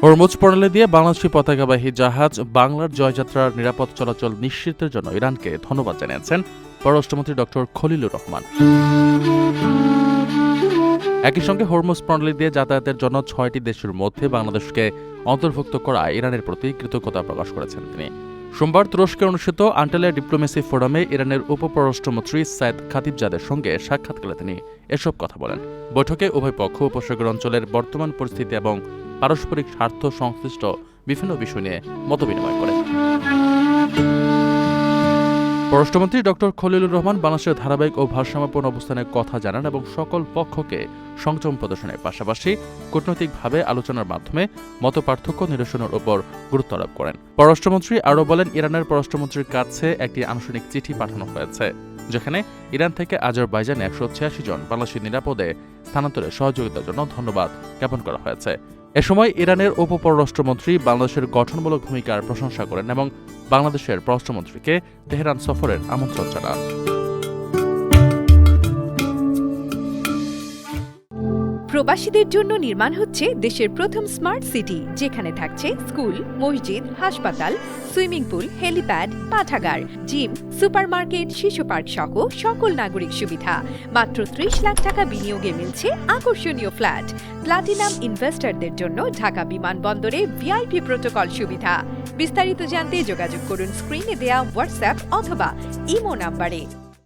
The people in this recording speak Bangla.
হরমুজ প্রণালী দিয়ে বাংলাদেশি পতাকাবাহী জাহাজ বাংলার জয়যাত্রার নিরাপদ চলাচল নিশ্চিতের জন্য ইরানকে ধন্যবাদ জানিয়েছেন পররাষ্ট্রমন্ত্রী ড খলিলুর রহমান। একই সঙ্গে হরমুজ প্রণালী দিয়ে যাতায়াতের জন্য ৬টি দেশের মধ্যে বাংলাদেশকে অন্তর্ভুক্ত করায় ইরানের প্রতি কৃতজ্ঞতা প্রকাশ করেছেন তিনি। সোমবার তুরস্কে অনুষ্ঠিত আন্টালিয়া ডিপ্লোমেসি ফোরামে ইরানের উপপররাষ্ট্রমন্ত্রী সাইদ খাতিবজাদের সঙ্গে সাক্ষাৎকালে তিনি এসব কথা বলেন। বৈঠকে উভয় পক্ষ উপসাগর অঞ্চলের বর্তমান পরিস্থিতি এবং পারস্পরিক স্বার্থ সংশ্লিষ্ট বিভিন্ন বিষয় নিয়ে মতবিনিময় করেন। পররাষ্ট্রমন্ত্রী ড খলিলুর রহমান বাংলাদেশের ধারাবাহিক ও ভারসাম্যপূর্ণ অবস্থানের কথা জানান এবং সকল পক্ষকে সংযম প্রদর্শনের পাশাপাশি কূটনৈতিকভাবে আলোচনার মাধ্যমে মতপার্থক্য নিরসনের উপর গুরুত্ব আরোপ করেন। পররাষ্ট্রমন্ত্রী আরও বলেন, ইরানের পররাষ্ট্রমন্ত্রীর কাছে একটি আনুষ্ঠানিক চিঠি পাঠানো হয়েছে, যেখানে ইরান থেকে আজারবাইজানে ১৮৬ জন বাংলাদেশি নিরাপদে স্থানান্তরে সহযোগিতার জন্য ধন্যবাদ জ্ঞাপন করা হয়েছে। এ সময় ইরানের উপপররাষ্ট্রমন্ত্রী বাংলাদেশের গঠনমূলক ভূমিকার প্রশংসা করেন এবং বাংলাদেশের পররাষ্ট্রমন্ত্রীকে তেহরান সফরের আমন্ত্রণ জানান। প্রবাসীদের জন্য নির্মাণ হচ্ছে দেশের প্রথম স্মার্ট সিটি, যেখানে থাকছে স্কুল, মসজিদ, হাসপাতাল, সুইমিং পুল, হেলিপ্যাড, পাঠাগার, জিম, সুপারমার্কেট, শিশু পার্ক সহ সকল নাগরিক সুবিধা। মাত্র ৩০ লাখ টাকা বিনিয়োগে মিলছে আকর্ষণীয় ফ্ল্যাট। প্লাটিনাম ইনভেস্টরদের জন্য ঢাকা বিমানবন্দরে ভিআইপি প্রোটোকল সুবিধা। বিস্তারিত জানতে যোগাযোগ করুন স্ক্রিনে দেয়া হোয়াটসঅ্যাপ অথবা ইমো নাম্বারে।